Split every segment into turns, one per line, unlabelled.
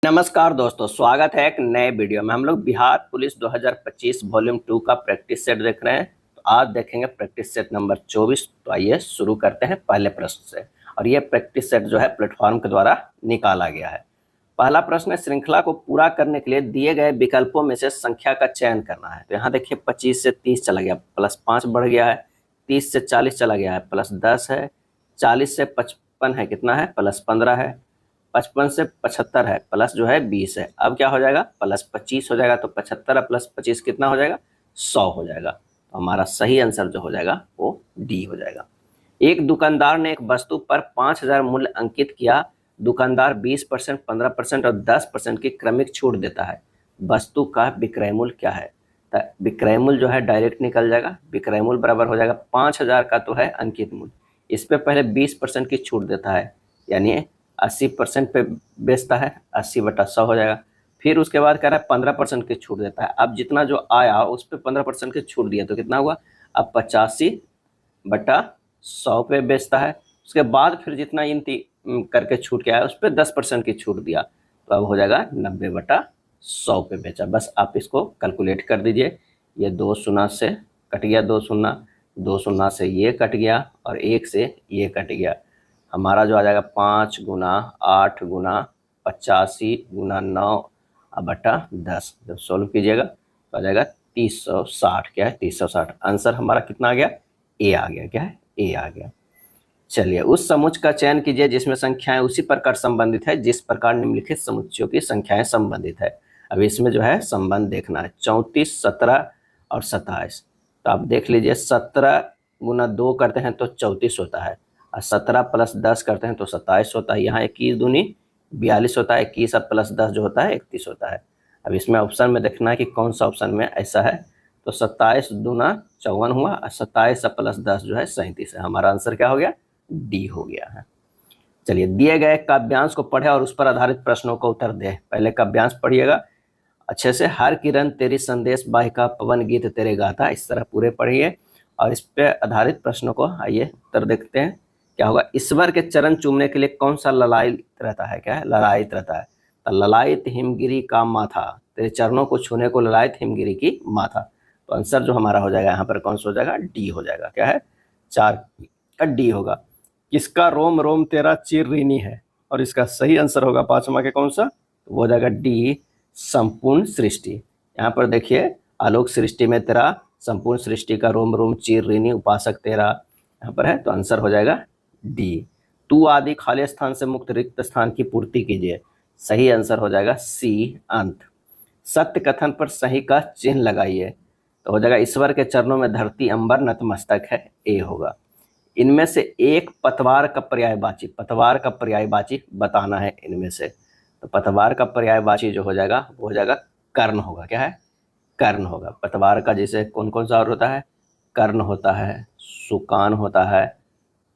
नमस्कार दोस्तों, स्वागत है एक नए वीडियो में। हम लोग बिहार पुलिस 2025 वॉल्यूम 2 का प्रैक्टिस सेट देख रहे हैं। तो आज देखेंगे प्रैक्टिस सेट नंबर 24। तो आइए शुरू करते हैं पहले प्रश्न से। और ये प्रैक्टिस सेट जो है प्लेटफॉर्म के द्वारा निकाला गया है। पहला प्रश्न है, श्रृंखला को पूरा करने के लिए दिए गए विकल्पों में से संख्या का चयन करना है। तो यहाँ देखिए 25 से 30 चला गया, +5 बढ़ गया है। 30 से 40 चला गया है, +10 है। 40 से 55 है, कितना है, +15 है। 55 से 75 है, प्लस जो है 20 है। अब क्या हो जाएगा, +25 हो जाएगा। तो 75 + 25 कितना हो जाएगा, 100 हो जाएगा। तो हमारा सही आंसर जो हो जाएगा वो डी हो जाएगा। एक दुकानदार ने एक वस्तु पर 5,000 मूल्य अंकित किया। दुकानदार 20%, 15% और 10% की क्रमिक छूट देता है। वस्तु का विक्रय मूल्य क्या है। तो विक्रय मूल्य जो है डायरेक्ट निकल जाएगा। विक्रय मूल्य बराबर हो जाएगा 5,000 का तो है अंकित मूल्य, इस पे पहले 20% की छूट देता है, यानी 80% पे बेचता है, 80/100 हो जाएगा। फिर उसके बाद कह रहा है 15% की छूट देता है। अब जितना जो आया उस पर 15% की छूट दिया तो कितना हुआ, अब 85/100 पे बेचता है। उसके बाद फिर जितना इन करके छूट के आया उस पर 10% की छूट दिया, तो अब हो जाएगा 90/100 पे बेचा। बस आप इसको कैलकुलेट कर दीजिए। ये 2 शून्य से कट गया, 2 शून्य, 2 शून्य से ये कट गया और 1 से ये कट गया। हमारा जो आ जाएगा 5 गुना 8 गुना 85 गुना 9/10। जब सोल्व कीजिएगा तो आ जाएगा 360। क्या है, 360। आंसर हमारा कितना आ गया, ए आ गया। क्या है, ए आ गया। चलिए, उस समुच्च का चयन कीजिए जिसमें संख्याएं उसी प्रकार संबंधित है जिस प्रकार निम्नलिखित समुच्चयों की संख्याएं संबंधित है। अब इसमें जो है संबंध देखना है, 34, 17 और 27। तो आप देख लीजिए, 17 गुना 2 करते हैं तो 34 होता है, और 17 + 10 करते हैं तो 27 होता है। यहाँ 21 दूनी 42 होता है, 21 और +10 जो होता है 31 होता है। अब इसमें ऑप्शन में देखना है कि कौन सा ऑप्शन में ऐसा है। तो 27 दूना 54 हुआ, और 27 + 10 जो है 37 है। हमारा आंसर क्या हो गया, डी हो गया है। चलिए, दिए गए काव्यांश को पढ़े और उस पर आधारित प्रश्नों का उत्तर दे। पहले काव्यांश पढ़िएगा अच्छे से। हर किरण तेरी संदेश वाहिका, पवन गीत तेरे गाथा, इस तरह पूरे पढ़िए और इस पे आधारित प्रश्नों को आइए उत्तर देखते हैं। क्या होगा, ईश्वर के चरण चूमने के लिए कौन सा ललायित रहता है। क्या है, ललायित रहता है। तो ललायित हिमगिरी का माथा, तेरे चरणों को छूने को ललायित हिमगिरी की माथा। तो आंसर जो हमारा हो जाएगा यहाँ पर कौन सा हो जाएगा, डी हो जाएगा। क्या है, 4 का डी होगा। किसका रोम रोम तेरा चीर ऋणी है, और इसका सही आंसर होगा 5वां के कौन सा, तो वो हो जाएगा डी, संपूर्ण सृष्टि। यहाँ पर देखिए, आलोक सृष्टि में तेरा, संपूर्ण सृष्टि का रोम रोम चीर ऋणी उपासक तेरा यहाँ पर है, तो आंसर हो जाएगा डी। तू आदि खाली स्थान से मुक्त रिक्त स्थान की पूर्ति कीजिए, सही आंसर हो जाएगा सी, अंत। सत्य कथन पर सही का चिन्ह लगाइए, तो हो जाएगा ईश्वर के चरणों में धरती अंबर नतमस्तक है, ए होगा। इनमें से एक पतवार का पर्यायवाची, पतवार का पर्यायवाची बताना है इनमें से। तो पतवार का पर्यायवाची जो हो जाएगा वो हो जाएगा कर्ण होगा। क्या है, कर्ण होगा। पतवार का जैसे कौन कौन सा और होता है, कर्ण होता है, सुकान होता है,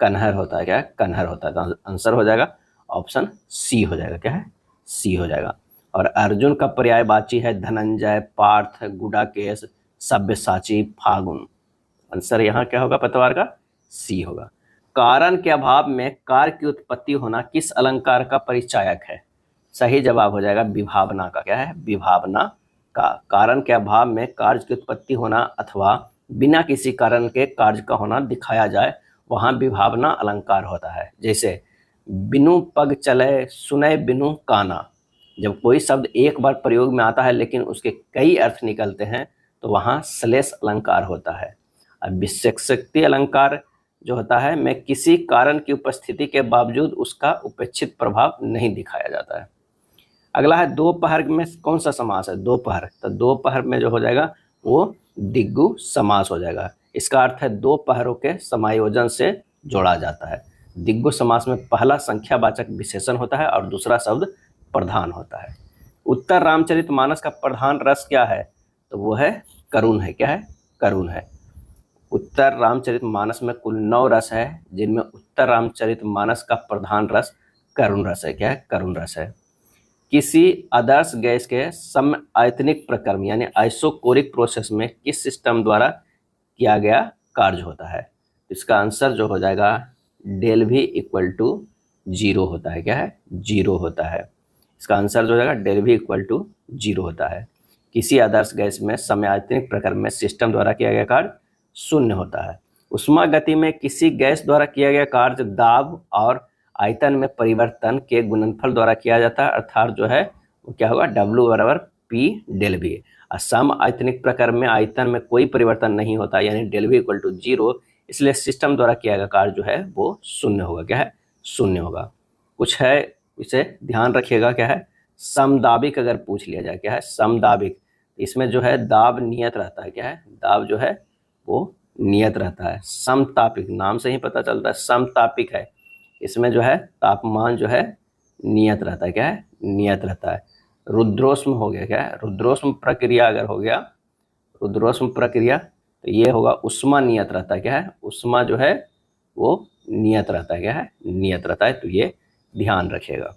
कन्हर होता है। क्या है, कन्हर होता है। तो आंसर हो जाएगा ऑप्शन सी हो जाएगा। क्या है, सी हो जाएगा। और अर्जुन का पर्यायवाची है धनंजय, पार्थ, गुडाकेश, सब्यसाची, फागुन। आंसर यहाँ क्या होगा, पतवार का सी होगा। कारण के अभाव में कार्य की उत्पत्ति होना किस अलंकार का परिचायक है। सही जवाब हो जाएगा विभावना का। क्या है, विभावना का। कारण के अभाव में कार्य की उत्पत्ति होना अथवा बिना किसी कारण के कार्य का होना दिखाया जाए, वहां विभावना अलंकार होता है। जैसे बिनु पग चले सुने बिनु काना, जब कोई शब्द एक बार प्रयोग में आता है लेकिन उसके कई अर्थ निकलते हैं तो वहां श्लेष अलंकार होता है। अब विशेषोक्ति अलंकार जो होता है में किसी कारण की उपस्थिति के बावजूद उसका उपेक्षित प्रभाव नहीं दिखाया जाता है। अगला है दोपहर में कौन सा समास है, दोपहर। तो दोपहर में जो हो जाएगा वो दिग्गु समास हो जाएगा। इसका अर्थ है दो पहरों के समायोजन से जोड़ा जाता है। दिग्गु समास में पहला संख्यावाचक विशेषण होता है और दूसरा शब्द प्रधान होता है। उत्तर रामचरितमानस का प्रधान रस क्या है, तो वो है करुण है। क्या है, करुण है। उत्तर रामचरितमानस में कुल 9 रस है, जिनमें उत्तर रामचरितमानस का प्रधान रस करुण रस है। क्या है, करुण रस है। किसी आदर्श गैस के समआयतनिक प्रक्रम यानी आइसोकोरिक प्रोसेस में किस सिस्टम द्वारा किया गया कार्य होता है। इसका आंसर जो हो जाएगा डेल भी = 0 होता है। क्या है, 0 होता है। इसका आंसर जो हो जाएगा डेल वी इक्वल टू 0 होता है। किसी आदर्श गैस में समयायतनिक प्रक्रम में सिस्टम द्वारा किया गया कार्य शून्य होता है। उष्मा गति में किसी गैस द्वारा किया गया कार्य दाब और आयतन में परिवर्तन के गुणनफल द्वारा किया जाता है, अर्थात जो है वो क्या होगा, W बराबर P डेल वी। और सम आयतनिक प्रक्रम में आयतन में कोई परिवर्तन नहीं होता, यानी डेल वी इक्वल टू 0, इसलिए सिस्टम द्वारा किया गया कार्य जो है वो शून्य होगा। क्या है, शून्य होगा। कुछ है, इसे ध्यान रखिएगा। क्या है, समदाबिक अगर पूछ लिया जाए, क्या है समदाबिक, इसमें जो है दाब नियत रहता है। क्या है, दाब जो है वो नियत रहता है। समतापिक, नाम से ही पता चलता है समतापिक है, इसमें जो है तापमान जो है नियत रहता है। क्या है, नियत रहता है। रुद्रोष्म हो गया, क्या है रुद्रोष्म प्रक्रिया अगर हो गया, रुद्रोष्म प्रक्रिया, तो ये होगा उष्मा नियत रहता है। क्या है, उष्मा जो है वो नियत रहता है। क्या है, नियत रहता है, तो ये ध्यान रखिएगा।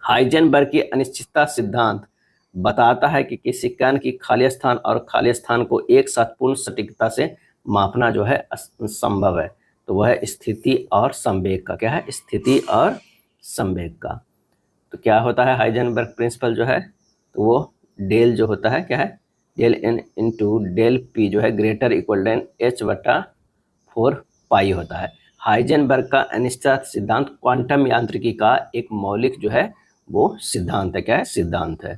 हाइजेनबर्ग की अनिश्चितता सिद्धांत बताता है कि किसी कण की खाली स्थान और खाली स्थान को एक साथ पूर्ण सटीकता से मापना जो है संभव है। तो वह है स्थिति और संवेग का। क्या है, स्थिति और संवेग का। तो क्या होता है हाइजेनबर्ग प्रिंसिपल जो है, तो वो डेल जो होता है, क्या है del n into del p जो है ग्रेटर इक्वल देन एच बटा 4 पाई होता है। हाइजेनबर्ग का अनिश्चितता सिद्धांत क्वांटम यांत्रिकी का एक मौलिक जो है वो सिद्धांत है। क्या है, सिद्धांत है।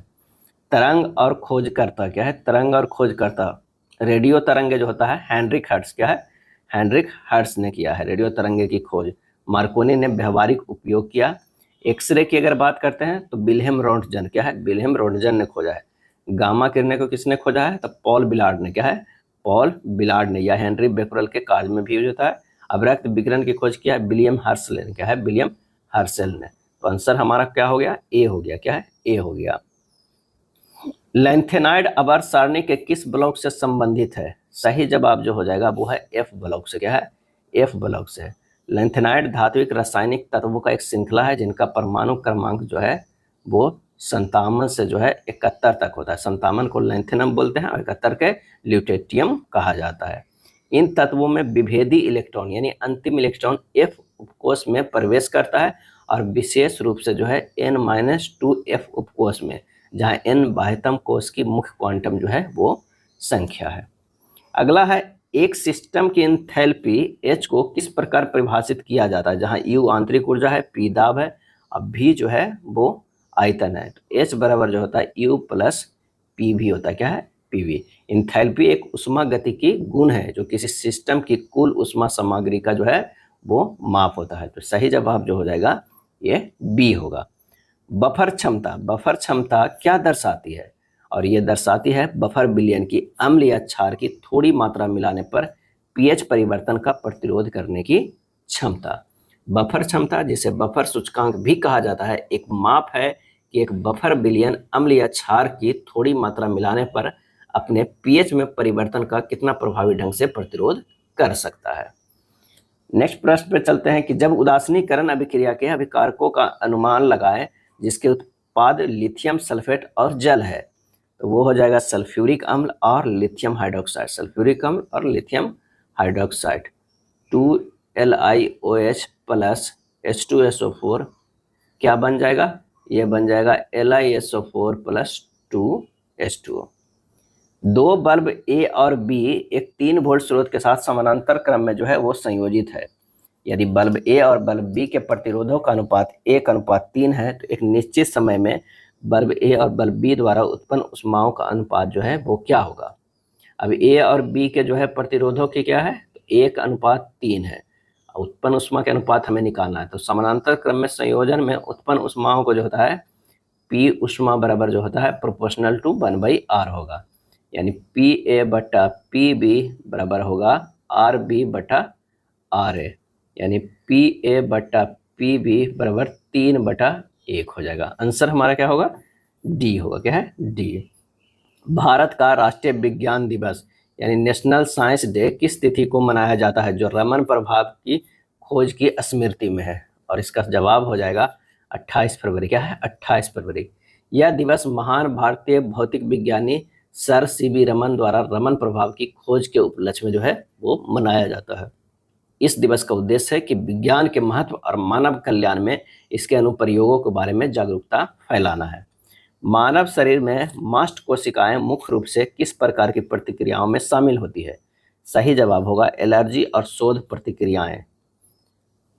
तरंग और खोजकर्ता, क्या है तरंग और खोजकर्ता, रेडियो तरंगे जो होता है हेनरिक हर्ट्ज, क्या है हेनरिक हर्ट्ज ने किया है रेडियो तरंगे की खोज। मार्कोनी ने व्यवहारिक उपयोग किया। एक्सरे की अगर बात करते हैं तो विल्हेम रोंटगन, क्या है विल्हेम रोंटगन ने खोजा है। गामा किरणें को किसने खोजा है, तो पॉल बिलार्ड ने। क्या है, पॉल बिलार्ड ने, या हेनरी बेकरल के कार्य में भी यूज होता है। अवरक्त विकिरण की खोज किया है विलियम हर्शल ने। क्या है, विलियम हर्शल ने। तो आंसर हमारा क्या हो गया, ए हो गया। क्या है, ए हो गया। लैंथेनाइड आवर्त सारणी के किस ब्लॉक से संबंधित है? सही जवाब जो हो जाएगा वो है एफ ब्लॉक से। क्या है, एफ ब्लॉक से। लैंथेनाइड धात्विक रासायनिक तत्वों का एक श्रृंखला है जिनका परमाणु क्रमांक जो है वो 57 से जो है 71 तक होता है। 57 को लैंथेनम बोलते हैं और 71 के ल्यूटेटियम कहा जाता है। इन तत्वों में विभेदी इलेक्ट्रॉन यानी अंतिम इलेक्ट्रॉन एफ उपकोष में प्रवेश करता है और विशेष रूप से जो है n-2 एफ उपकोष में, जहां n बाह्यतम कोष की मुख्य क्वांटम जो है वो संख्या है। अगला है, एक सिस्टम की एंथैल्पी H को किस प्रकार परिभाषित किया जाता है, जहां U आंतरिक ऊर्जा है, P दाब है और V जो है वो आयतन है। तो H बराबर जो होता है U प्लस PV होता है। क्या है, PV। एंथैल्पी एक उष्मा गतिकी गुण है जो किसी सिस्टम की कुल उष्मा सामग्री का जो है वो माप होता है। तो सही जवाब जो हो जाएगा ये B होगा। बफर क्षमता, बफर क्षमता क्या दर्शाती है, और ये दर्शाती है बफर विलयन की अम्ल या क्षार की थोड़ी मात्रा मिलाने पर पीएच परिवर्तन का प्रतिरोध करने की क्षमता। बफर क्षमता, जिसे बफर सूचकांक भी कहा जाता है, एक माप है कि एक बफर विलयन अम्ल या क्षार की थोड़ी मात्रा मिलाने पर अपने पीएच में परिवर्तन का कितना प्रभावी ढंग से प्रतिरोध कर सकता है। नेक्स्ट प्रश्न पे चलते हैं कि जब उदासीनीकरण अभिक्रिया के अभिकारकों का अनुमान लगाएं जिसके उत्पाद लिथियम सल्फेट और जल है, तो वो हो जाएगा सल्फ्यूरिक अम्ल और लिथियम हाइड्रोक्साइड। सल्फ्यूरिक अम्ल और lithium hydroxide. 2LiOH plus H2SO4 क्या बन जाएगा, ये बन जाएगा LiSO4 प्लस 2H2O। दो बल्ब ए और बी एक 3 वोल्ट स्रोत के साथ समानांतर क्रम में जो है वो संयोजित है। यदि बल्ब ए और बल्ब बी के प्रतिरोधों का अनुपात 1:3 है तो एक निश्चित समय में बल्ब ए और बल्ब बी द्वारा उत्पन्न ऊष्माओं का अनुपात जो है वो क्या होगा। अब ए और बी के जो है प्रतिरोधों की क्या है, तो 1:3 है। उत्पन्न ऊष्मा के अनुपात हमें निकालना है। तो समानांतर क्रम में संयोजन में उत्पन्न ऊष्माओं को जो होता है पी ऊष्मा बराबर जो होता है प्रोपोर्शनल टू 1/r होगा, यानी PA बटा PB बराबर होगा RB बटा RA, यानी PA बटा PB बराबर 3/1 हो जाएगा। आंसर हमारा क्या होगा, डी होगा। क्या है, डी। भारत का राष्ट्रीय विज्ञान दिवस यानी नेशनल साइंस डे किस तिथि को मनाया जाता है जो रमन प्रभाव की खोज की स्मृति में है, और इसका जवाब हो जाएगा 28 फरवरी। क्या है, 28 फरवरी। यह दिवस महान भारतीय भौतिक विज्ञानी सर CB रमन द्वारा रमन प्रभाव की खोज के उपलक्ष्य में जो है वो मनाया जाता है। इस दिवस का उद्देश्य है कि विज्ञान के महत्व और मानव कल्याण में इसके अनुप्रयोगों के बारे में जागरूकता फैलाना है। मानव शरीर में मास्ट कोशिकाएं मुख्य रूप से किस प्रकार की प्रतिक्रियाओं में शामिल होती है? सही जवाब होगा एलर्जी और शोध प्रतिक्रियाएं।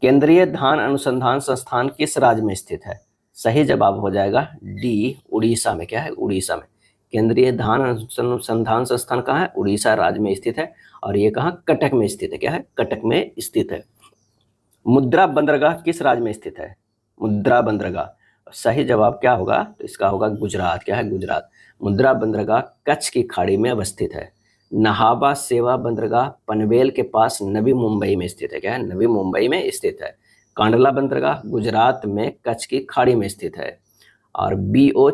केंद्रीय धान अनुसंधान संस्थान किस राज्य में स्थित है? सही जवाब हो जाएगा डी, उड़ीसा में। क्या है? उड़ीसा में। केंद्रीय धान अनुसंधान संस्थान कहाँ है? उड़ीसा राज्य में स्थित है। और ये कहाँ? कटक में स्थित है। क्या है? कटक में स्थित है। मुद्रा बंदरगाह किस राज्य में स्थित है? मुद्रा बंदरगाह। सही जवाब क्या होगा? तो इसका होगा गुजरात। क्या है? गुजरात। मुद्रा बंदरगाह कच्छ की खाड़ी में अवस्थित है। नहाबा सेवा बंदरगाह पनवेल के पास नवी मुंबई में स्थित है। क्या है? नवी मुंबई में स्थित है। कांडला बंदरगाह गुजरात में कच्छ की खाड़ी में स्थित है। और बीओ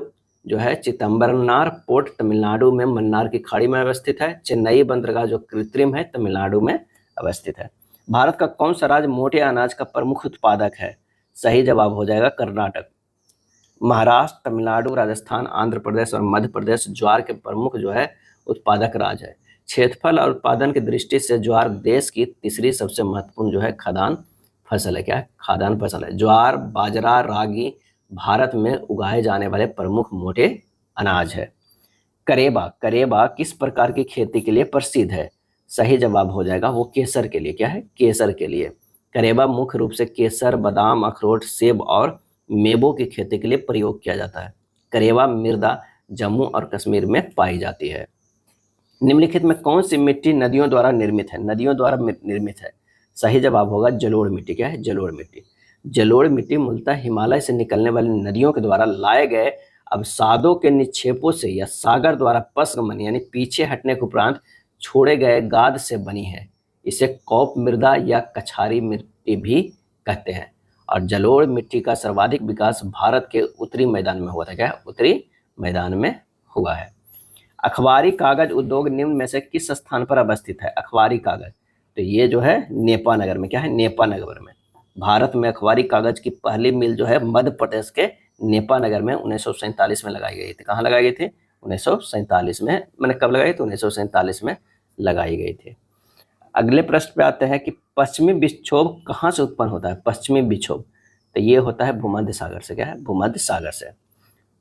जो है चिदम्बरनार पोर्ट तमिलनाडु में मन्नार की खाड़ी में अवस्थित है। चेन्नई बंदरगाह जो कृत्रिम है तमिलनाडु में अवस्थित है। भारत का कौन सा राज्य मोटे अनाज का प्रमुख उत्पादक है? सही जवाब हो जाएगा कर्नाटक। महाराष्ट्र, तमिलनाडु, राजस्थान, आंध्र प्रदेश और मध्य प्रदेश ज्वार के प्रमुख जो है उत्पादक राज्य है। क्षेत्रफल और उत्पादन की दृष्टि से ज्वार देश की तीसरी सबसे महत्वपूर्ण जो है खाद्यान्न फसल है। क्या है? खाद्यान्न फसल है। ज्वार, बाजरा, रागी भारत में उगाए जाने वाले प्रमुख मोटे अनाज है। करेबा, करेबा किस प्रकार की खेती के लिए प्रसिद्ध है? सही जवाब हो जाएगा वो केसर के लिए। क्या है? केसर के लिए। करेबा मुख्य रूप से केसर, बादाम, अखरोट, सेब और मेवों की खेती के लिए प्रयोग किया जाता है। करेबा मृदा जम्मू और कश्मीर में पाई जाती है। निम्नलिखित में कौन सी मिट्टी नदियों द्वारा निर्मित है? नदियों द्वारा निर्मित है। सही जवाब होगा जलोढ़ मिट्टी। क्या है? जलोढ़ मिट्टी। जलोढ़ मिट्टी मूलतः हिमालय से निकलने वाली नदियों के द्वारा लाए गए अवसादों के निक्षेपों से या सागर द्वारा पश्चमन यानी पीछे हटने के उपरांत छोड़े गए गाद से बनी है। इसे कौप मृदा या कछारी मिट्टी भी कहते हैं। और जलोढ़ मिट्टी का सर्वाधिक विकास भारत के उत्तरी मैदान में हुआ था। क्या है? उत्तरी मैदान में हुआ है। अखबारी कागज उद्योग निम्न में से किस स्थान पर अवस्थित है? अखबारी कागज, तो ये जो है नेपानगर में। क्या है? नेपानगर में। भारत में अखबारी कागज की पहली मिल जो है मध्य प्रदेश के नेपानगर में 1947 में लगाई गई थी। कहाँ लगाई गई थी? 1947 में। मैंने कब लगाई थी? 1947 में लगाई गई थी। अगले प्रश्न पे आते हैं कि पश्चिमी विक्षोभ कहाँ से उत्पन्न होता है? पश्चिमी विक्षोभ, तो ये होता है भूमध्य सागर से। क्या है? भूमध्य सागर से।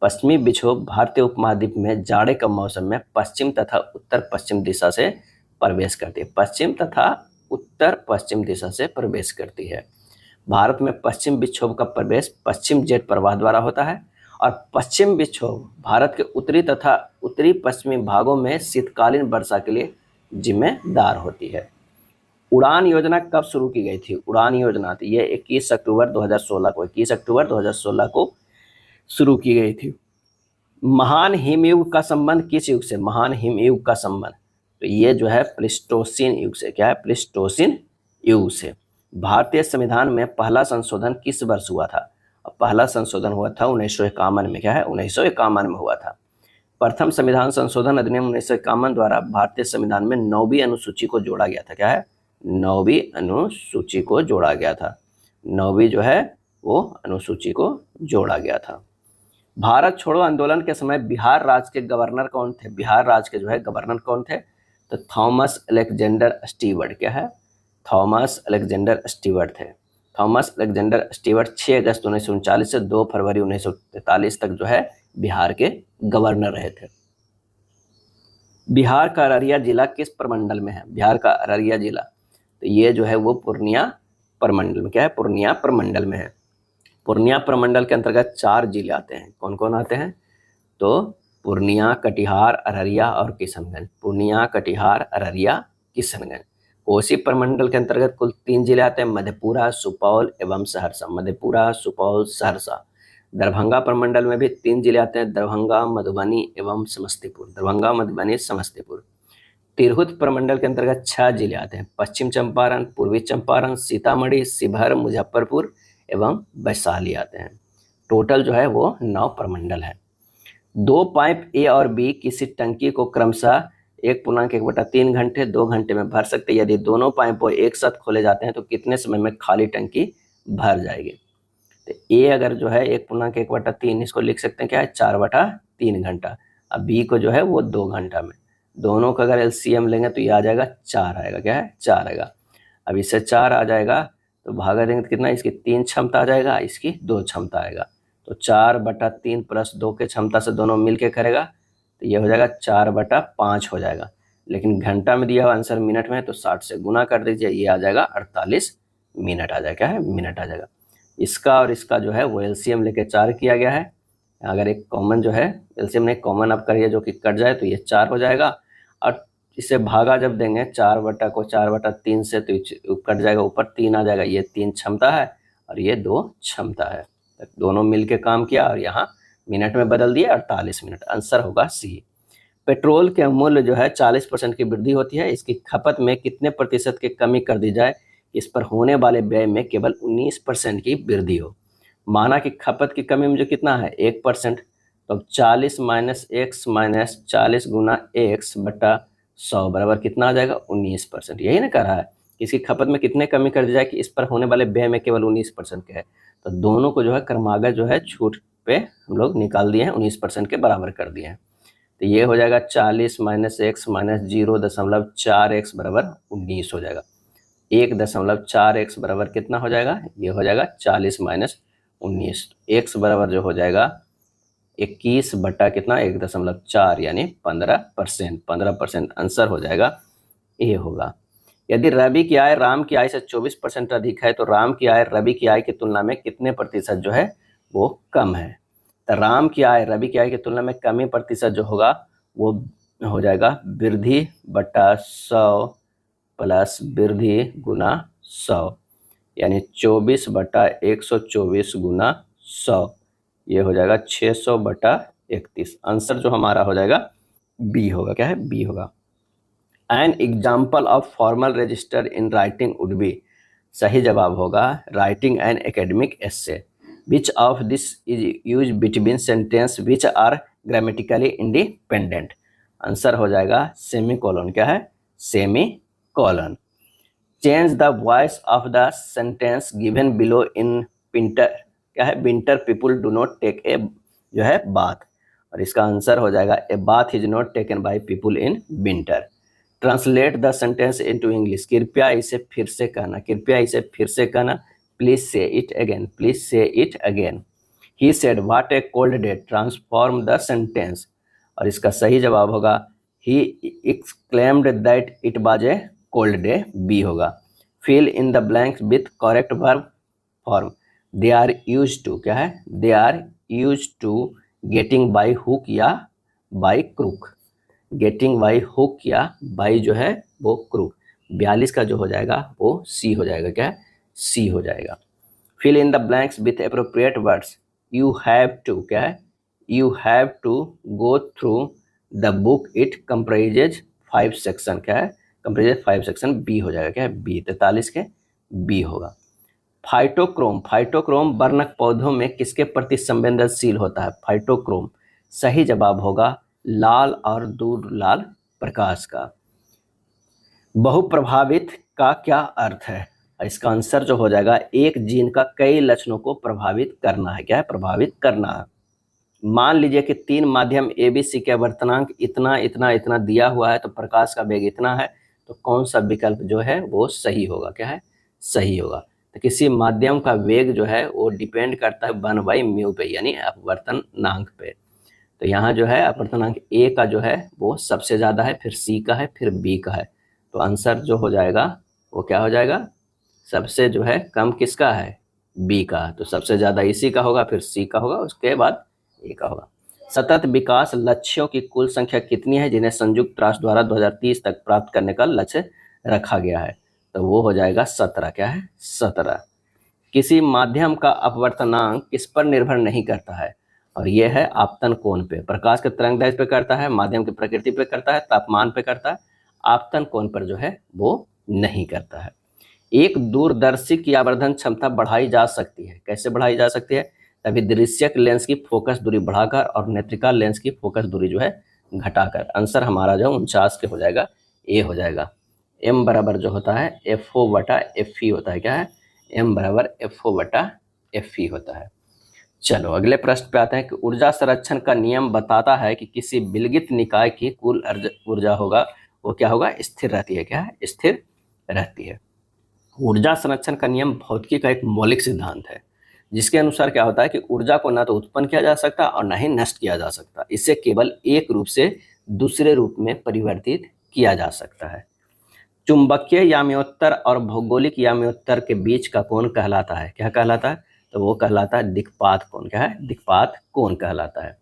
पश्चिमी विक्षोभ भारतीय उपमहाद्वीप में जाड़े के मौसम में पश्चिम तथा उत्तर पश्चिम दिशा से प्रवेश करती है। पश्चिम तथा उत्तर पश्चिम दिशा से प्रवेश करती है। भारत में पश्चिम विक्षोभ का प्रवेश पश्चिम जेट प्रवाह द्वारा होता है। और पश्चिम विक्षोभ भारत के उत्तरी तथा उत्तरी पश्चिमी भागों में शीतकालीन वर्षा के लिए जिम्मेदार होती है। उड़ान योजना कब शुरू की गई थी? उड़ान योजना तो ये 21 अक्टूबर 2016 को शुरू की गई थी। महान हिमयुग का संबंध किस युग से? महान हिमयुग का संबंध, तो ये जो है प्लीस्टोसीन युग से। क्या है? प्लीस्टोसीन युग से। भारतीय संविधान में पहला संशोधन किस वर्ष हुआ था? पहला संशोधन हुआ था 1951 में। क्या है? 1951 में हुआ था। प्रथम संविधान संशोधन अधिनियम 1951 द्वारा भारतीय संविधान में 9वीं अनुसूची को जोड़ा गया था। क्या है? 9वीं अनुसूची को जोड़ा गया था। 9वीं जो है वो अनुसूची को जोड़ा गया था। भारत छोड़ो आंदोलन के समय बिहार राज्य के गवर्नर कौन थे? बिहार राज्य के जो है गवर्नर कौन थे? तो थॉमस अलेक्जेंडर स्टीवर्ट। क्या है? थॉमस अलेक्जेंडर स्टीवर्ट थे। थॉमस अलेक्जेंडर स्टीवर्ट 6 अगस्त 1939 से 2 फरवरी 1943 तक जो है बिहार के गवर्नर रहे थे। बिहार का अररिया जिला किस प्रमंडल में है? बिहार का अररिया जिला, तो ये जो है वो पूर्णिया प्रमंडल में। क्या है? पूर्णिया प्रमंडल में है। पूर्णिया प्रमंडल के अंतर्गत 4 जिले आते हैं। कौन कौन आते हैं? तो पूर्णिया, कटिहार, अररिया और किशनगंज। पूर्णिया, कटिहार, अररिया, किशनगंज। कोसी प्रमंडल के अंतर्गत कुल 3 जिले आते हैं, मधेपुरा, सुपौल एवं सहरसा। मधेपुरा, सुपौल, सहरसा। दरभंगा प्रमंडल में भी 3 जिले आते हैं, दरभंगा, मधुबनी एवं समस्तीपुर। दरभंगा, मधुबनी, समस्तीपुर। तिरहुत प्रमंडल के अंतर्गत 6 जिले आते हैं, पश्चिम चंपारण, पूर्वी चंपारण, सीतामढ़ी, शिवहर, मुजफ्फरपुर एवं वैशाली आते हैं। टोटल जो है वो 9 प्रमंडल है। 2 पाइप ए और बी किसी टंकी को क्रमशः 1.1/3 घंटे 2 घंटे में भर सकते हैं। यदि दोनों पाइपों एक साथ खोले जाते हैं तो कितने समय में खाली टंकी भर जाएगी? तो ए अगर जो है 1.1/3 इसको लिख सकते हैं क्या है? 4/3 घंटा। अब बी को जो है वो 2 घंटा में। दोनों का अगर एलसीएम लेंगे तो ये आ जाएगा 4 आएगा। क्या है? 4 आएगा। अब इससे 4 आ जाएगा तो भागा देंगे तो कितना, इसकी 3 क्षमता आ जाएगा, इसकी 2 क्षमता आएगा। तो 4/3 प्लस 2 के क्षमता से दोनों मिल के करेगा तो ये हो जाएगा 4/5 हो जाएगा। लेकिन घंटा में दिया हुआ आंसर मिनट में है तो 60 से गुना कर दीजिए, ये आ जाएगा 48 मिनट आ जाएगा। क्या है, मिनट आ जाएगा। इसका और इसका जो है वो एलसीएम लेके 4 किया गया है। अगर एक कॉमन जो है एलसीएम में कॉमन आप करिए जो कि कट जाए तो ये 4 हो जाएगा। और इसे भागा जब देंगे 4/3 से तो कट जाएगा, ऊपर 3 आ जाएगा। ये 3 क्षमता है और ये 2 क्षमता है, तो दोनों मिलके काम किया और यहाँ मिनट में बदल दिए 48 मिनट। आंसर होगा सी। पेट्रोल के मूल्य जो है 40% की वृद्धि होती है, इसकी खपत में कितने प्रतिशत की कमी कर दी जाए इस पर होने वाले व्यय में केवल 19% की वृद्धि हो। माना कि खपत की कमी में जो कितना है 1%, तो अब 40 माइनस एक्स माइनस 40 गुना एक्स बटा 100 बराबर कितना आ जाएगा 19%। यही ना कह रहा है इसकी खपत में कितने कमी कर दी जाए कि इस पर होने वाले व्यय में केवल 19% के है। तो दोनों को जो है क्रमागत जो है छूट पे हम लोग निकाल दिए हैं, 19% के बराबर कर दिए हैं। तो ये हो जाएगा 40 माइनस एक्स माइनस 0.4x बराबर 19 हो जाएगा। 1.4x बराबर कितना हो जाएगा, ये हो जाएगा 40 माइनस 19। एक्स बराबर जो हो जाएगा 21 बटा कितना 1.4 यानी 15%। 15% आंसर हो जाएगा ए होगा। यदि रवि की आय राम की आय से 24% अधिक है तो राम की आय रवि की आय की तुलना में कितने प्रतिशत जो है वो कम है। तो राम की आय रवि की आय की तुलना में कमी प्रतिशत जो होगा वो हो जाएगा वृद्धि बटा 100 प्लस वृद्धि गुना 100 यानी 24/124 गुना 100, ये हो जाएगा 600/31। आंसर जो हमारा हो जाएगा बी होगा। क्या है, बी होगा। An example of formal register in writing would be, सही जवाब होगा writing an academic essay. Which of this is use between sentence which are grammatically independent. Answer हो जाएगा सेमी कोलन। क्या है, semicolon. Change the voice of the sentence given below in winter. क्या है, winter people do not take a जो है bath, और इसका आंसर हो जाएगा a bath is not taken by people in winter. Translate the sentence into English. कृपया इसे फिर से कहना, कृपया इसे फिर से कहना। Please say it again, please say it again. He said what a cold day. Transform the sentence, और इसका सही जवाब होगा he exclaimed that it was a cold day, B होगा। Fill in the blanks with correct verb form. They are use to. क्या है, they are use to getting by hook or by crook. Getting by hook or by जो है वो crook. 42 का जो हो जाएगा वो सी हो जाएगा। क्या है, सी हो जाएगा। Fill in the blanks with appropriate words. You have to. क्या है, you have to go through the book, it comprises 5 section. क्या है, कंप्राइजेज 5 सेक्शन, बी हो जाएगा। क्या है, बी। 43 के बी होगा। फाइटोक्रोम। फाइटोक्रोम वर्णक पौधों में किसके प्रति संवेदनशील होता है। फाइटोक्रोम, सही जवाब होगा लाल और दूर लाल प्रकाश का। बहुप्रभावित का क्या अर्थ है। इसका आंसर जो हो जाएगा एक जीन का कई लक्षणों को प्रभावित करना है। क्या है, प्रभावित करना है। मान लीजिए कि 3 माध्यम ABC के आवर्तनांक इतना इतना इतना दिया हुआ है तो प्रकाश का वेग इतना है, तो कौन सा विकल्प जो है वो सही होगा। क्या है, सही होगा। तो किसी माध्यम का वेग जो है वो डिपेंड करता है 1/μ पे, यानी अपवर्तनांक पे। तो यहाँ जो है अपवर्तनांक ए का जो है वो सबसे ज़्यादा है, फिर सी का है, फिर बी का है। तो आंसर जो हो जाएगा वो क्या हो जाएगा, सबसे जो है कम किसका है, बी का। तो सबसे ज़्यादा इसी का होगा, फिर सी का होगा, उसके बाद ए का होगा। सतत विकास लक्ष्यों की कुल संख्या कितनी है जिन्हें संयुक्त राष्ट्र द्वारा 2030 तक प्राप्त करने का लक्ष्य रखा गया है। तो वो हो जाएगा 17। क्या है, 17। किसी माध्यम का अपवर्तनांक किस पर निर्भर नहीं करता है, और यह है आपतन कोण पे। प्रकाश के तरंगदैर्घ्य पे करता है, माध्यम की प्रकृति पे करता है, तापमान पे करता है। आपतन कोण पर जो है वो नहीं करता है। एक दूरदर्शी की आवर्धन क्षमता बढ़ाई जा सकती है। कैसे बढ़ाई जा सकती है, तभी दृश्यक लेंस की फोकस दूरी बढ़ाकर और नेत्रिका लेंस की फोकस दूरी जो है घटाकर। आंसर हमारा जो 49 के हो जाएगा, ए हो जाएगा। एम बराबर जो होता है FO/FE होता है। क्या है, एम बराबर FO/FE होता है। चलो अगले प्रश्न पे आते हैं कि ऊर्जा संरक्षण का नियम बताता है कि किसी विलगित निकाय की कुल ऊर्जा होगा वो क्या होगा, स्थिर रहती है। क्या है, स्थिर रहती है। ऊर्जा संरक्षण का नियम भौतिकी का एक मौलिक सिद्धांत है, जिसके अनुसार क्या होता है कि ऊर्जा को ना तो उत्पन्न किया जा सकता और ना ही नष्ट किया जा सकता, इसे केवल एक रूप से दूसरे रूप में परिवर्तित किया जा सकता है। चुंबकीय याम्योत्तर और भौगोलिक याम्योत्तर के बीच का कोण कहलाता है, क्या कहलाता है? तो वो कहलाता है दिक्पात कोण। क्या है? दिक्पात कोण कहलाता है।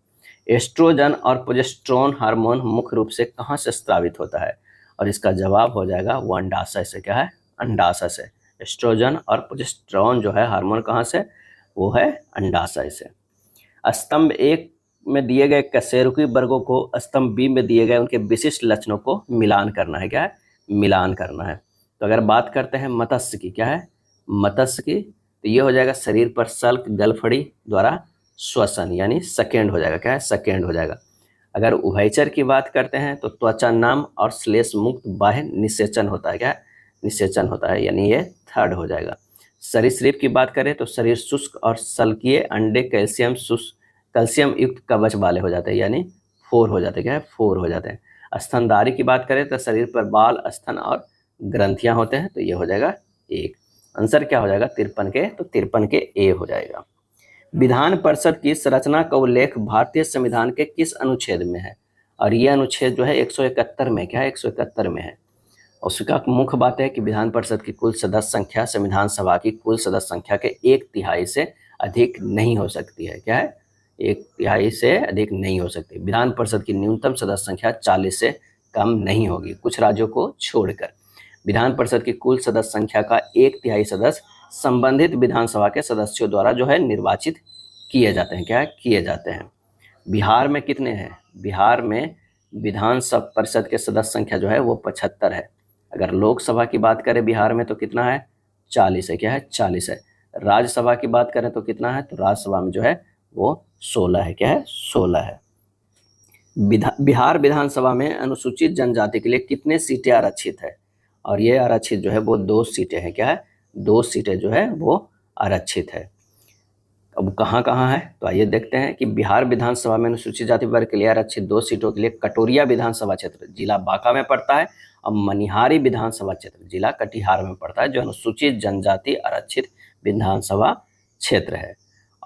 एस्ट्रोजन और प्रोजेस्टेरोन हार्मोन मुख्य रूप से कहाँ से स्रावित होता है? और इसका जवाब हो जाएगा वो अंडाशय से। क्या है? अंडाशय से। एस्ट्रोजन और प्रोजेस्टेरोन जो है हार्मोन कहाँ से? वो है अंडाशय से। स्तंभ एक में दिए गए कशेरुकी वर्गों को स्तंभ बी में दिए गए उनके विशिष्ट लक्षणों को मिलान करना है। क्या है? मिलान करना है। तो अगर बात करते हैं मत्स्य की, क्या है? मत्स्य की, तो ये हो जाएगा शरीर पर सल्क गलफड़ी द्वारा श्वसन, यानी सेकेंड हो जाएगा। क्या है? सेकेंड हो जाएगा। अगर उभयचर की बात करते हैं तो त्वचा नाम और श्लेष मुक्त बाह्य निषेचन होता है। क्या है? निषेचन होता है, यानी ये थर्ड हो जाएगा। सरीसृप की बात करें तो शरीर शुष्क और सल्कीय, अंडे कैल्शियम युक्त कवच वाले हो जाते हैं, यानी 4 हो जाते हैं। क्या है? 4 हो जाते हैं। स्तनधारी की बात करें तो शरीर पर बाल, स्तन और ग्रंथियां होते हैं, तो ये हो जाएगा 1। आंसर क्या हो जाएगा 53 के? तो 53 के ए हो जाएगा। विधान परिषद की संरचना का उल्लेख भारतीय संविधान के किस अनुच्छेद में है? और ये अनुच्छेद जो है 171 में। क्या है? 171 में है। उसका मुख्य बात है कि विधान परिषद की कुल सदस्य संख्या संविधान सभा की कुल सदस्य संख्या के 1/3 से अधिक नहीं हो सकती है। क्या है? 1/3 से अधिक नहीं हो सकती। विधान परिषद की न्यूनतम सदस्य संख्या 40 से कम नहीं होगी, कुछ राज्यों को छोड़कर। विधान परिषद की कुल सदस्य संख्या का 1/3 सदस्य संबंधित विधानसभा के सदस्यों द्वारा जो है निर्वाचित किए जाते हैं। क्या है? किए जाते हैं। बिहार में कितने हैं? बिहार में विधान परिषद के सदस्य संख्या जो है वो 75 है। अगर लोकसभा की बात करें बिहार में तो कितना है? 40 है। क्या है? 40 है। राज्यसभा की बात करें तो कितना है? तो राज्यसभा में जो है वो 16 है। क्या है? 16 है। बिहार विधानसभा में अनुसूचित जनजाति के लिए कितने सीटें आरक्षित है? और ये आरक्षित जो है वो 2 सीटें हैं। क्या है? 2 सीटें जो है वो आरक्षित है। अब कहाँ कहाँ है? तो आइए देखते हैं कि बिहार विधानसभा में अनुसूचित जाति वर्ग के लिए आरक्षित 2 सीटों के लिए कटोरिया विधानसभा क्षेत्र जिला बांका में पड़ता है और मनिहारी विधानसभा क्षेत्र जिला कटिहार में पड़ता है, जो अनुसूचित जनजाति आरक्षित विधानसभा क्षेत्र है।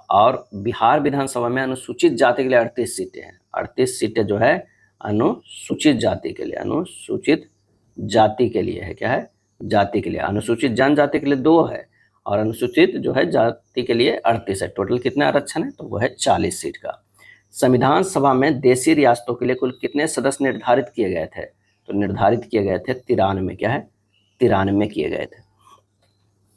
और बिहार विधानसभा में अनुसूचित जाति के लिए 38 सीटें हैं। 38 सीटें जो है अनुसूचित जाति के लिए, अनुसूचित जाति के लिए है। क्या है? जाति के लिए। अनुसूचित जनजाति के लिए 2 है और अनुसूचित जो है जाति के लिए 38 है। टोटल कितना आरक्षण है? तो वो है 40 सीट का। संविधान सभा में देशी रियासतों के लिए कुल कितने सदस्य निर्धारित किए गए थे? तो निर्धारित किए गए थे 93। क्या है? 93 किए गए थे।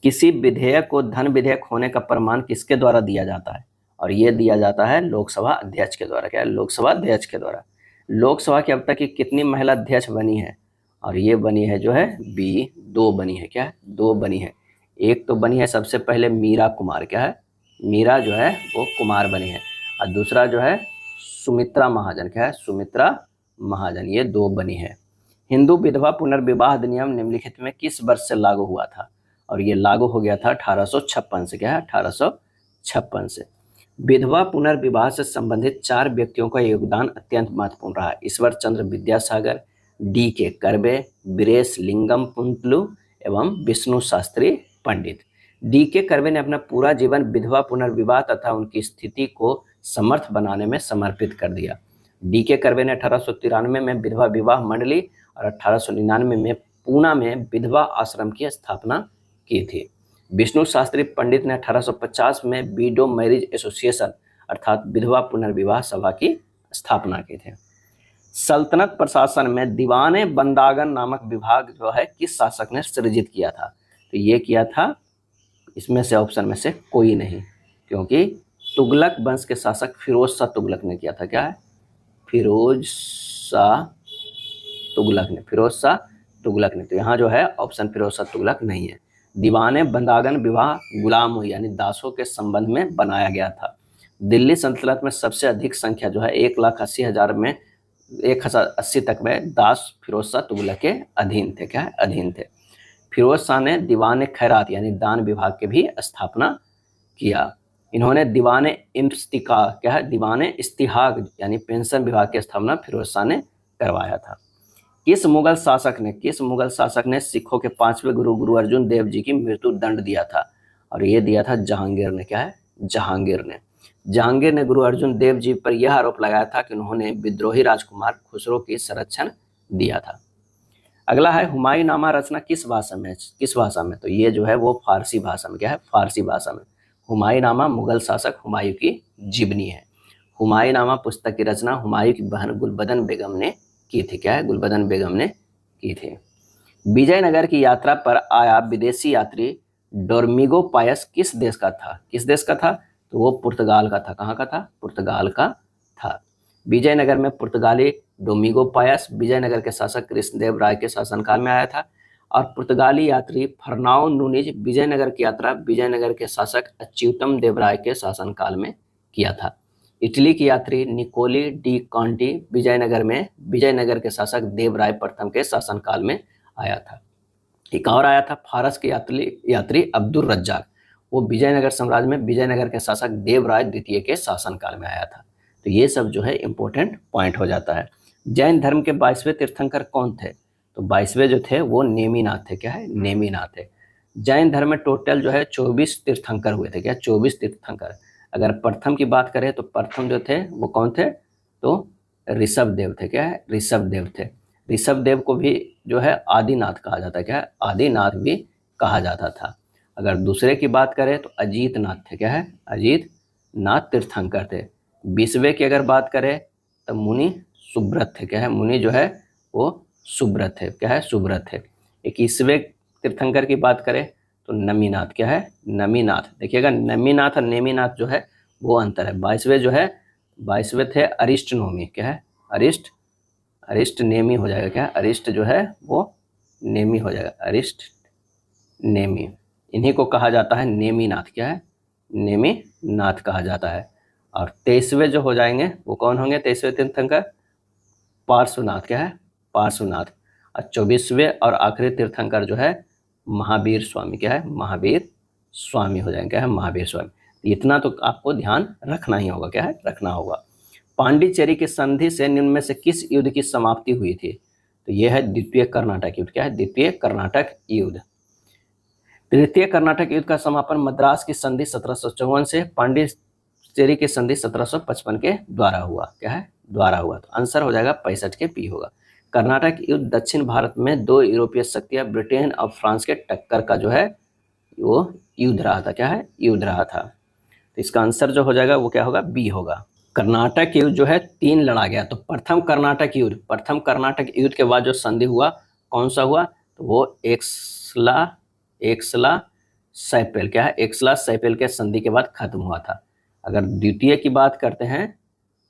किसी विधेयक को धन विधेयक होने का प्रमाण किसके द्वारा दिया जाता है? और ये दिया जाता है लोकसभा अध्यक्ष के द्वारा। क्या है? लोकसभा अध्यक्ष के द्वारा। लोकसभा की अब तक की कितनी महिला अध्यक्ष बनी है? और ये बनी है जो है बी, 2 बनी है। क्या है? 2 बनी है। एक तो बनी है सबसे पहले मीरा कुमार। क्या है? मीरा जो है वो कुमार बनी है। और दूसरा जो है सुमित्रा महाजन। क्या है? सुमित्रा महाजन। ये 2 बनी है। हिंदू विधवा पुनर्विवाह अधिनियम निम्नलिखित में किस वर्ष से लागू हुआ था? और ये लागू हो गया था 1856 से। क्या है? 1856 से। विधवा पुनर्विवाह से संबंधित 4 व्यक्तियों का योगदान अत्यंत महत्वपूर्ण रहा। ईश्वर चंद्र विद्यासागर, D.K. कर्बे, वीरेश लिंगम पुंतलु एवं विष्णु शास्त्री पंडित। D.K. कर्बे ने अपना पूरा जीवन विधवा पुनर्विवाह तथा उनकी स्थिति को समर्थ बनाने में समर्पित कर दिया। D.K. कर्बे ने 1893 में विधवा विवाह मंडली और 1899 में पूना में विधवा आश्रम की स्थापना की थी। विष्णु शास्त्री पंडित ने 1850 में विडो मैरिज एसोसिएशन अर्थात विधवा पुनर्विवाह सभा की स्थापना की थी। सल्तनत प्रशासन में दीवाने बंदागन नामक विभाग जो है किस शासक ने सृजित किया था? तो ये किया था, इसमें से ऑप्शन में से कोई नहीं, क्योंकि तुगलक वंश के शासक फिरोज शाह तुगलक ने किया था। क्या है? फिरोज शाह तुगलक ने। फिरोज शाह तुगलक ने। तो यहाँ जो है ऑप्शन फिरोज शाह तुगलक नहीं है। दीवाने बंदागन विवाह गुलाम यानी दासों के संबंध में बनाया गया था। दिल्ली सल्तनत में सबसे अधिक संख्या जो है 1,80,000 में 1,80 तक में दास फिरोज शाह तुगलक के अधीन थे। क्या है? अधीन थे। फिरोज शाह ने दीवाने खैरात यानी दान विभाग के भी स्थापना किया। इन्होंने दीवाने इम्तिका क्या है? दीवाने इस्तिहाक यानी पेंशन विभाग की स्थापना फिरोज शाह ने करवाया था। किस मुगल शासक ने सिखों के 5वें गुरु गुरु अर्जुन देव जी की मृत्यु दंड दिया था? और ये दिया था जहांगीर ने। क्या है? जहांगीर ने गुरु अर्जुन देव जी पर यह आरोप लगाया था कि उन्होंने विद्रोही राजकुमार खुसरो की संरक्षण दिया था। अगला है हुमायूंनामा रचना किस भाषा में? तो ये जो है वो फारसी भाषा में। क्या है? फारसी भाषा में। हुमायूंनामा मुगल शासक हुमायूं की जीवनी है। हुमायूंनामा पुस्तक की रचना हुमायूं की बहन गुलबदन बेगम ने की थी। क्या है? गुलबदन बेगम ने की थी। विजयनगर की यात्रा पर आया विदेशी यात्री डोर्मिगो पायस किस देश का था? तो वो पुर्तगाल का था। कहाँ का था? पुर्तगाल का था। विजयनगर में पुर्तगाली डोमिगो पायस विजयनगर के शासक कृष्णदेव राय के शासनकाल में आया था। और पुर्तगाली यात्री फर्नाओ नूनीज विजयनगर की यात्रा विजयनगर के शासक अच्युतम देव राय के शासनकाल में किया था। इटली की यात्री निकोली डी कॉन्टी विजयनगर के शासक देवराय प्रथम के शासनकाल में आया था। एक और आया था फारस के यात्री अब्दुल रज्जाक, वो विजयनगर साम्राज्य में विजयनगर के शासक देवराय द्वितीय के शासनकाल में आया था। तो ये सब जो है इंपॉर्टेंट पॉइंट हो जाता है। जैन धर्म के 22वें तीर्थंकर कौन थे? तो 22वें जो थे वो नेमिनाथ थे। क्या है? नेमिनाथ थे। जैन धर्म में टोटल जो है 24 तीर्थंकर हुए थे। क्या? 24 तीर्थंकर। अगर प्रथम की बात करें तो प्रथम जो थे वो कौन थे? तो ऋषभ देव थे। क्या है? ऋषभ देव थे। ऋषभ देव को भी जो है आदिनाथ कहा जाता है। क्या है? आदिनाथ भी कहा जाता था। अगर दूसरे की बात करें तो अजीत नाथ थे। क्या है? अजीत नाथ तीर्थंकर थे। 20वें की अगर बात करें तो मुनि सुब्रत थे। क्या है? मुनि जो है वो सुब्रत थे। क्या है? सुब्रत थे। 21वें तीर्थंकर की बात करें तो नमीनाथ। क्या है? नमीनाथ। देखिएगा नमीनाथ और नेमिनाथ जो है वो अंतर है। 22वें थे अरिष्ट नोमी। क्या है? अरिष्ट नेमी हो जाएगा। क्या? अरिष्ट जो है वो नेमी हो जाएगा। अरिष्ट नेमी, इन्हीं को कहा जाता है नेमिनाथ। क्या है? नेमिनाथ कहा जाता है। और 23वें जो हो जाएंगे वो कौन होंगे? 23वें तीर्थंकर पार्श्वनाथ। क्या है? पार्श्वनाथ। और 24वें और आखिरी तीर्थंकर जो है महावीर स्वामी। क्या है? महावीर स्वामी हो जाएंगे। क्या है? महावीर स्वामी। इतना तो आपको ध्यान रखना ही होगा। क्या है? रखना होगा। पांडिचेरी की संधि से निम्न में से किस युद्ध की समाप्ति हुई थी? तो यह है द्वितीय कर्नाटक युद्ध। क्या है? द्वितीय कर्नाटक युद्ध। तृतीय कर्नाटक युद्ध का समापन मद्रास की संधि 1754 से, पांडिचेरी की संधि 1755 के द्वारा हुआ। क्या है? द्वारा हुआ। तो आंसर हो जाएगा 65 के पी होगा। कर्नाटक युद्ध दक्षिण भारत में दो यूरोपीय शक्तियां ब्रिटेन और फ्रांस के टक्कर का जो है वो युद्ध रहा था। क्या है? युद्ध रहा था। तो इसका आंसर जो हो जाएगा वो क्या होगा? बी होगा। कर्नाटक युद्ध जो है 3 लड़ा गया। तो प्रथम कर्नाटक युद्ध के बाद जो संधि हुआ कौन सा हुआ? तो वो एक्सला सैपेल। क्या है? एक्सला सैपेल के संधि के बाद खत्म हुआ था। अगर द्वितीय की बात करते हैं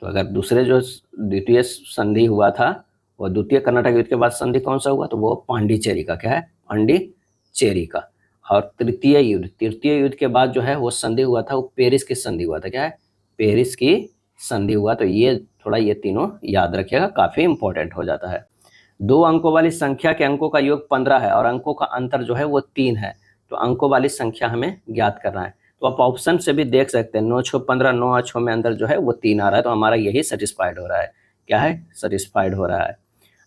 तो अगर दूसरे जो द्वितीय संधि हुआ था वो द्वितीय कर्नाटक युद्ध के बाद संधि कौन सा हुआ? तो वो पांडिचेरी का। क्या है? पांडिचेरी का। और तृतीय युद्ध के बाद जो है वो संधि हुआ था वो पेरिस की संधि हुआ था। क्या है? पेरिस की संधि हुआ। तो ये थोड़ा ये तीनों याद रखिएगा, काफी इंपॉर्टेंट हो जाता है। 2 अंकों वाली संख्या के अंकों का योग 15 है और अंकों का अंतर जो है वो 3 है। तो अंकों वाली संख्या हमें ज्ञात करना है। तो आप ऑप्शन से भी देख सकते हैं 9 6 15, 9 और 6 में अंतर जो है वो 3 आ रहा है। तो हमारा यही सेटिस्फाइड हो रहा है। क्या है? सेटिस्फाइड हो रहा है।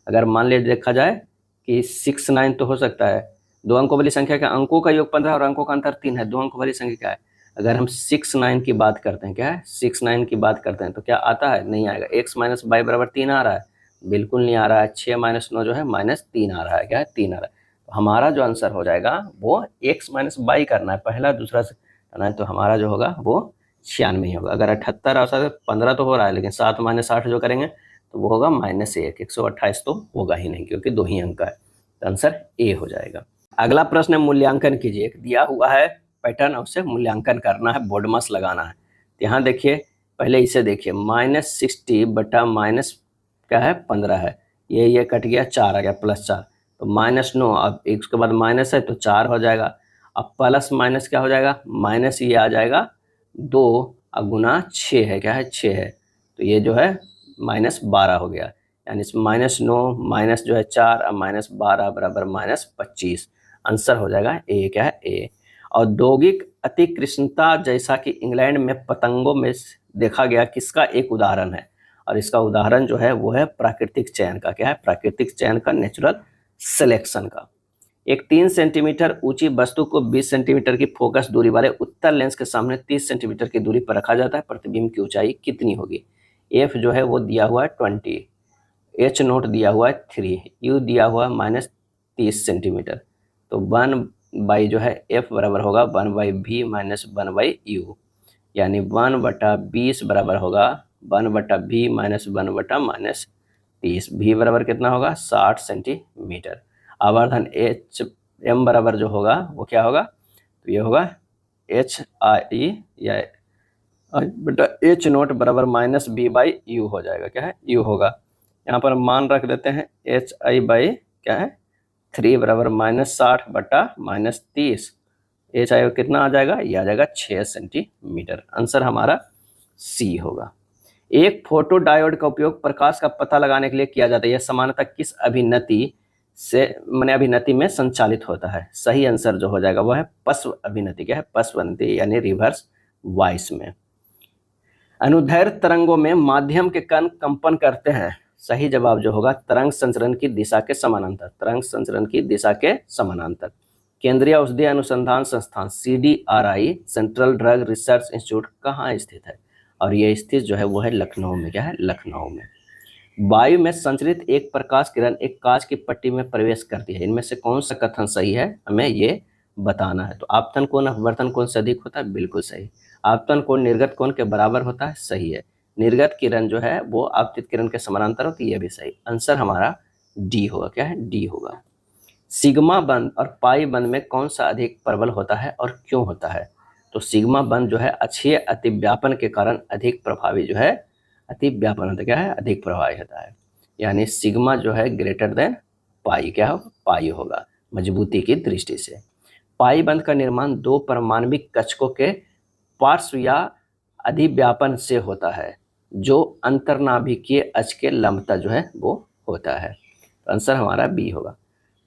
अगर मान लीजिए देखा जाए कि 6 9 तो हो सकता है। 2 अंकों वाली संख्या के अंकों का योग 15 और अंकों का अंतर 3 है। 2 अंकों वाली संख्या क्या है? अगर हम 6 9 की बात करते हैं, क्या है? 6 9 की बात करते हैं तो क्या आता है? नहीं आएगा। x माइनस वाई बराबर 3 आ रहा है? बिल्कुल नहीं आ रहा है। 6 माइनस 9 जो है -3 आ रहा है। क्या है? 3 आ रहा है। तो हमारा जो आंसर हो जाएगा वो x माइनस वाई करना है, पहला दूसरा से करना है। तो हमारा जो होगा वो 96 ही होगा। अगर 78 और 15 तो हो रहा है, लेकिन 7 माइनस 8 जो करेंगे तो वो होगा -1। 128 तो होगा ही नहीं क्योंकि 2 ही अंक है। तो आंसर ए हो जाएगा। अगला प्रश्न मूल्यांकन कीजिए। एक दिया हुआ है पैटर्न, उससे मूल्यांकन करना है, बोर्ड मास लगाना है। तो यहाँ देखिए, पहले इसे देखिए, -60 बटा माइनस क्या है 15 है, ये कट गया 4 आ गया +4, तो -9। अब एक उसके बाद माइनस है तो 4 हो जाएगा। अब प्लस माइनस क्या हो जाएगा? माइनस ये आ जाएगा 2 और गुना 6 है। क्या है? 6 है। तो ये जो है -12 हो गया। यानी -9 माइनस जो है 4 और -12 बराबर -25। आंसर हो जाएगा ए। क्या है? ए। औद्योगिक अतिकृष्णता जैसा कि इंग्लैंड में पतंगों में देखा गया किसका एक उदाहरण है? और इसका उदाहरण जो है वो है प्राकृतिक चयन का। क्या है? प्राकृतिक चयन का, नेचुरल सिलेक्शन का। एक 3 सेंटीमीटर ऊंची वस्तु को 20 सेंटीमीटर की फोकस दूरी वाले उत्तल लेंस के सामने 30 सेंटीमीटर की दूरी पर रखा जाता है। प्रतिबिंब की ऊंचाई कितनी होगी? एफ जो है वो दिया हुआ है 20, एच नोट दिया हुआ है 3, यू दिया हुआ है -30 सेंटीमीटर। तो 1 जो है एफ बराबर होगा 1/v माइनस 1/u, यानी 1/20 बराबर होगा 1/v माइनस 1/-30। v बराबर कितना होगा? 60 सेंटीमीटर। आवर्धन एच एम बराबर जो होगा वो क्या होगा? तो ये होगा HI या बटा एच नोट बराबर -v/u हो जाएगा। क्या है? u होगा। यहाँ पर मान रख देते हैं HI बाई क्या है 3 बराबर -60/-30। HI कितना आ जाएगा? ये आ जाएगा 6 सेंटीमीटर। आंसर हमारा सी होगा। एक फोटो डायोड का उपयोग प्रकाश का पता लगाने के लिए किया जाता है। यह सामान्यतः किस अभिनति में संचालित होता है? सही आंसर जो हो जाएगा वो है पश्व अभिनति। क्या है? पश्वनति यानी रिवर्स वॉइस में। अनुदैर्घ्य तरंगों में माध्यम के कण कंपन करते हैं। सही जवाब जो होगा तरंग संचरण की दिशा के समानांतर। तरंग संचरण की दिशा के समानांतर। केंद्रीय औषधि अनुसंधान संस्थान CDRI central drug research institute कहाँ स्थित है? और ये स्थित जो है वो है लखनऊ में। क्या है? लखनऊ में। वायु में संचरित एक प्रकाश किरण एक कांच की पट्टी में प्रवेश करती है। इनमें से कौन सा कथन सही है? हमें ये बताना है। तो आपतन कोण अपवर्तन कोण से अधिक होता है? बिल्कुल सही। आपतन कोण निर्गत कोण के बराबर होता है? सही है। निर्गत किरण जो है वो आपतित किरण के समानांतर होती है? ये भी सही। आंसर हमारा डी होगा। क्या है? डी होगा। सिग्मा बंध और पाई बंध में कौन सा अधिक प्रबल होता है और क्यों होता है? तो सिग्मा बंध जो है अक्षीय अतिव्यापन के कारण अधिक प्रभावी जो है अतिव्यापन होता है। क्या है? अधिक प्रभावी होता है। यानी सिग्मा जो है ग्रेटर देन पाई। क्या हो? पाई होगा मजबूती की दृष्टि से। पाई बंध का निर्माण 2 परमाणविक कक्षकों के पार्श्व या अधिव्यापन से होता है जो अंतर्नाभिकीय अक्ष के लंबता जो है वो होता है। तो आंसर हमारा बी होगा।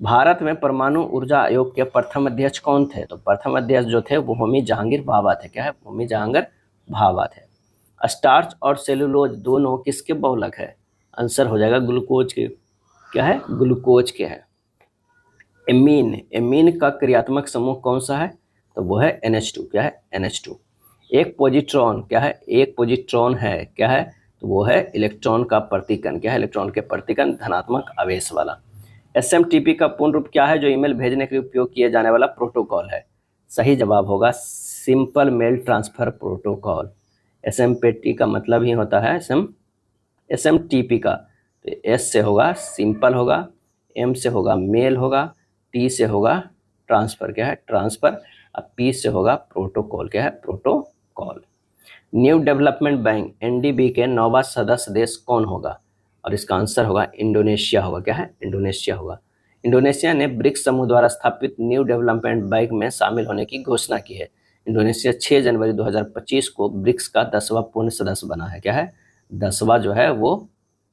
भारत में परमाणु ऊर्जा आयोग के प्रथम अध्यक्ष कौन थे? तो प्रथम अध्यक्ष जो थे वो होमी जहांगीर भाभा थे। क्या है? होमी जहांगीर भाभा थे। स्टार्च और सेलुलोज दोनों किसके बहुलक है? आंसर हो जाएगा ग्लूकोज के। क्या है? ग्लूकोज के है। एमीन, एमीन का क्रियात्मक समूह कौन सा है? तो वो है NH2। क्या है? NH2। एक पॉजिट्रॉन क्या है? एक पॉजिट्रॉन है क्या है? तो वो है इलेक्ट्रॉन का प्रतिकण। क्या है? इलेक्ट्रॉन के प्रतिकण धनात्मक आवेश वाला। SMTP का पूर्ण रूप क्या है जो ईमेल भेजने के लिए उपयोग किया जाने वाला प्रोटोकॉल है? सही जवाब होगा simple mail transfer protocol. SMTP का मतलब ही होता है SMTP का। तो S से होगा सिंपल होगा, M से होगा मेल होगा, T से होगा ट्रांसफर। क्या है? ट्रांसफर। अब P से होगा प्रोटोकॉल। क्या है? Protocol. New development bank NDB के 9वां सदस्य देश कौन होगा? और इसका आंसर होगा इंडोनेशिया होगा। क्या है? इंडोनेशिया होगा। इंडोनेशिया ने ब्रिक्स समूह द्वारा स्थापित न्यू डेवलपमेंट बैंक में शामिल होने की घोषणा की है। इंडोनेशिया 6 जनवरी 2025 को ब्रिक्स का 10वां पूर्ण सदस्य बना है। क्या है? 10वां जो है वो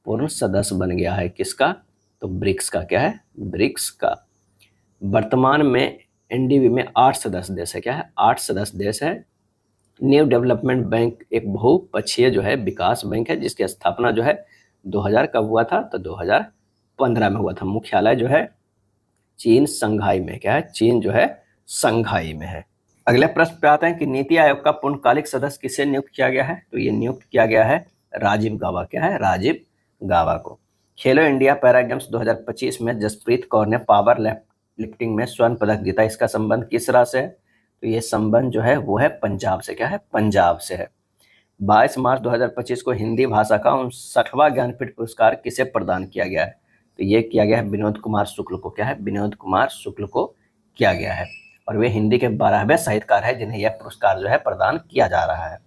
पूर्ण सदस्य बन गया है। किसका? तो ब्रिक्स का। क्या है? ब्रिक्स का। वर्तमान में NDB में 8 सदस्य देश है। क्या है? 8 सदस्य देश है। न्यू डेवलपमेंट बैंक एक बहुपक्षीय जो है विकास बैंक है जिसकी स्थापना जो है 2000 कब हुआ था? तो 2015 में हुआ था। मुख्यालय जो है चीन संघाई में। क्या है? चीन जो है संघाई में है। अगले प्रश्न पे आते हैं कि नीति आयोग का पूर्णकालिक सदस्य किसे नियुक्त किया गया है? तो ये नियुक्त किया गया है राजीव गाबा। क्या है? राजीव गाबा को। खेलो इंडिया पैरा गेम्स 2025 में जसप्रीत कौर ने पावर लिफ्टिंग में स्वर्ण पदक जीता। इसका संबंध किस राज्य से है? तो ये संबंध जो है वो है पंजाब से। क्या है? पंजाब से है। 22 मार्च 2025 को हिंदी भाषा का 59वां ज्ञानपीठ पुरस्कार किसे प्रदान किया गया है? तो ये किया गया है विनोद कुमार शुक्ल को। क्या है? विनोद कुमार शुक्ल को किया गया है और वे हिंदी के 12वें साहित्यकार हैं जिन्हें यह पुरस्कार जो है प्रदान किया जा रहा है।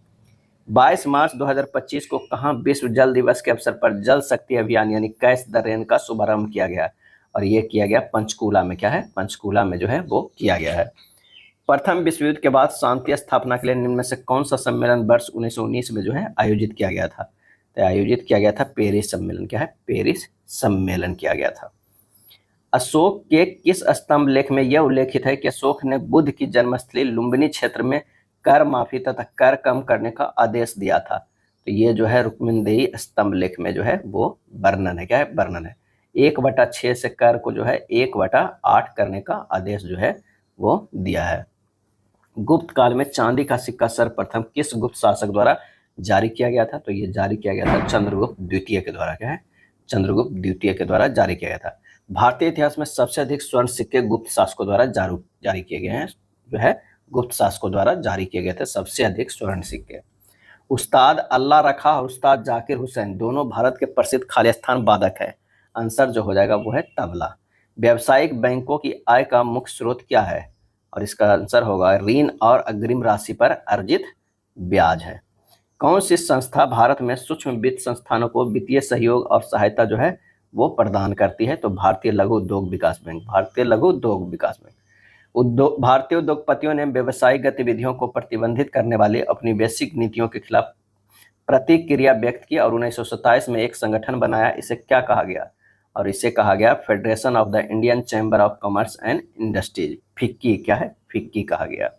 22 मार्च 2025 को कहाँ विश्व जल दिवस के अवसर पर जल शक्ति अभियान यानी कैच द रेन का शुभारंभ किया गया? और ये किया गया पंचकूला में। क्या है? पंचकूला में जो है वो किया गया है। प्रथम विश्व युद्ध के बाद शांति स्थापना के लिए निम्न में से कौन सा सम्मेलन वर्ष 1919 में जो है आयोजित किया गया था? तो आयोजित किया गया था पेरिस सम्मेलन। क्या है? पेरिस सम्मेलन किया गया था। अशोक के किस स्तंभ लेख में यह उल्लेखित है कि अशोक ने बुद्ध की जन्मस्थली लुम्बिनी क्षेत्र में कर माफी तथा कर कम करने का आदेश दिया था? तो ये जो है रुक्मिणदेही स्तंभ लेख में जो है वो वर्णन है, क्या है, वर्णन है। 1/6 से कर को जो है 1/8 करने का आदेश जो है वो दिया है। गुप्त काल में चांदी का सिक्का सर्वप्रथम किस गुप्त शासक द्वारा जारी किया गया था? तो ये जारी किया गया था चंद्रगुप्त द्वितीय के द्वारा, क्या है, चंद्रगुप्त द्वितीय के द्वारा जारी किया गया था। भारतीय इतिहास में सबसे अधिक स्वर्ण सिक्के गुप्त शासकों द्वारा जारी किए गए हैं, जो है गुप्त शासकों द्वारा जारी किए गए थे सबसे अधिक स्वर्ण सिक्के। उस्ताद अल्लाह रखा और उस्ताद जाकिर हुसैन दोनों भारत के प्रसिद्ध खालिस्तान वादक है। आंसर जो हो जाएगा वो है तबला। व्यावसायिक बैंकों की आय का मुख्य स्रोत क्या है? और इसका आंसर होगा ऋण और अग्रिम राशि पर अर्जित ब्याज है। कौन सी संस्था भारत में सूक्ष्म वित्त संस्थानों को वित्तीय सहयोग और सहायता जो है वो प्रदान करती है? तो भारतीय लघु उद्योग विकास बैंक, भारतीय लघु उद्योग विकास बैंक। भारतीय उद्योगपतियों ने व्यवसायिक गतिविधियों को प्रतिबंधित करने वाली अपनी वैश्विक नीतियों के खिलाफ प्रतिक्रिया व्यक्त की और 1927 में एक संगठन बनाया। इसे क्या कहा गया? और इसे कहा गया federation of the Indian chamber of commerce and industries, FICCI, क्या है, फिक्की कहा गया।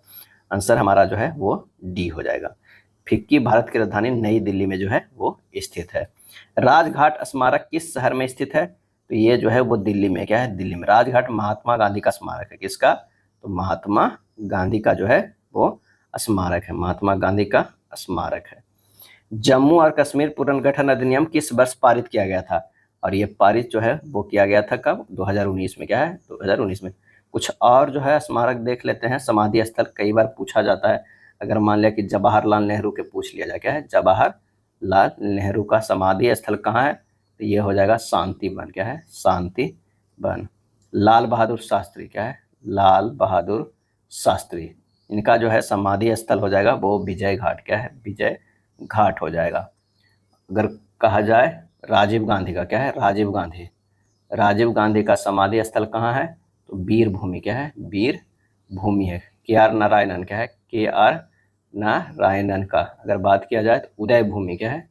आंसर हमारा जो है वो डी हो जाएगा। फिक्की भारत की राजधानी नई दिल्ली में जो है वो स्थित है। राजघाट स्मारक किस शहर में स्थित है? तो ये जो है वो दिल्ली में, क्या है, दिल्ली में। राजघाट महात्मा गांधी का स्मारक है। किसका? तो महात्मा गांधी का जो है वो स्मारक है, महात्मा गांधी का स्मारक है। जम्मू और कश्मीर पुनर्गठन अधिनियम किस वर्ष पारित किया गया था? और ये पारित जो है वो किया गया था कब? 2019 में, क्या है, 2019 में। कुछ और जो है स्मारक देख लेते हैं। समाधि स्थल कई बार पूछा जाता है। अगर मान लिया कि जवाहरलाल नेहरू के पूछ लिया जाए, क्या है, जवाहरलाल नेहरू का समाधि स्थल कहाँ है? तो ये हो जाएगा शांति वन, क्या है, शांति वन। लाल बहादुर शास्त्री, क्या है, लाल बहादुर शास्त्री, इनका जो है समाधि स्थल हो जाएगा वो विजय घाट, क्या है, विजय घाट हो जाएगा। अगर कहा जाए राजीव गांधी का, क्या है, राजीव गांधी का समाधि स्थल कहाँ है? तो वीर भूमि, क्या है, वीर भूमि है। KR नारायणन, क्या है, KR नारायणन का अगर बात किया जाए तो उदय भूमि, क्या है,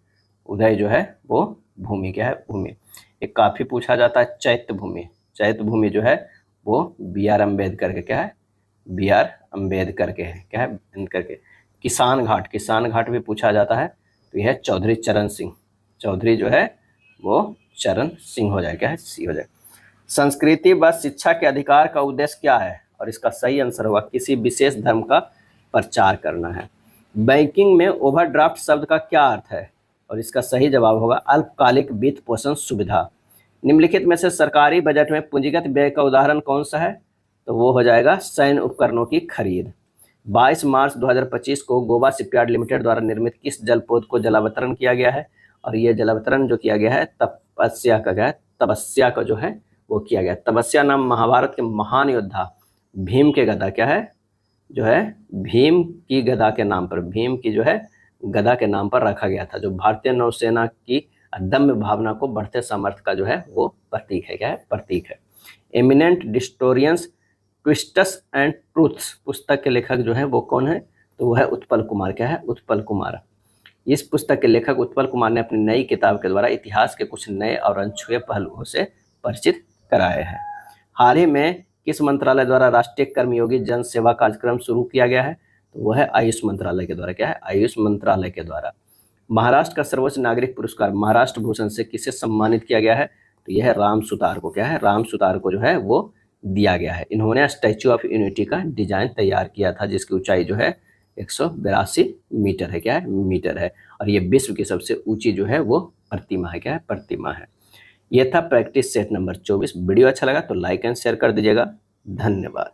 उदय जो है वो भूमि, क्या है, भूमि। एक काफी पूछा जाता है चैत्य भूमि जो है वो BR अम्बेडकर के, क्या है, BR अम्बेडकर के है, क्या है, करके। किसान घाट भी पूछा जाता है। तो यह चौधरी चरण सिंह, चौधरी जो है वो चरण सिंह हो जाए, क्या है, सी हो जाए। संस्कृति व शिक्षा के अधिकार का उद्देश्य क्या है? और इसका सही आंसर होगा किसी विशेष धर्म का प्रचार करना है। बैंकिंग में ओवरड्राफ्ट शब्द का क्या अर्थ है? और इसका सही जवाब होगा अल्पकालिक वित्त पोषण सुविधा। निम्नलिखित में से सरकारी बजट में पूंजीगत व्यय का उदाहरण कौन सा है? तो वो हो जाएगा सैन्य उपकरणों की खरीद। 22 मार्च 2025 को गोवा शिपयार्ड लिमिटेड द्वारा निर्मित किस जलपोत को जलावतरण किया गया है? और ये जलावतरण जो किया गया है तपस्या का जो है वो किया गया। तपस्या नाम महाभारत के महान योद्धा भीम के गदा, क्या है, जो है भीम की गदा के नाम पर, भीम की जो है गदा के नाम पर रखा गया था, जो भारतीय नौसेना की अदम्य भावना को बढ़ते सामर्थ्य का जो है वो प्रतीक है, क्या है, प्रतीक है। एमिनेंट डिस्टोरियंस ट्विस्ट्स एंड ट्रूथ्स पुस्तक के लेखक जो है वो कौन है? तो वो है उत्पल कुमार, क्या है, उत्पल कुमार। इस पुस्तक के लेखक उत्पल कुमार ने अपनी नई किताब के द्वारा इतिहास के कुछ नए और अनछुए पहलुओं से परिचित कराए हैं। हाल ही में किस मंत्रालय द्वारा राष्ट्रीय कर्मयोगी जन सेवा कार्यक्रम शुरू किया गया है? तो वह है आयुष मंत्रालय के द्वारा, क्या है, आयुष मंत्रालय के द्वारा। महाराष्ट्र का सर्वोच्च नागरिक पुरस्कार महाराष्ट्र भूषण से किसे सम्मानित किया गया है? तो यह है राम सुतार को, क्या है, राम सुतार को जो है वो दिया गया है। इन्होंने स्टैच्यू ऑफ यूनिटी का डिजाइन तैयार किया था जिसकी ऊंचाई जो है 182 मीटर है, क्या है, मीटर है। और ये विश्व की सबसे ऊंची जो है वो प्रतिमा है, क्या है, प्रतिमा है। यह था प्रैक्टिस सेट नंबर 24। वीडियो अच्छा लगा तो लाइक एंड शेयर कर दीजिएगा। धन्यवाद।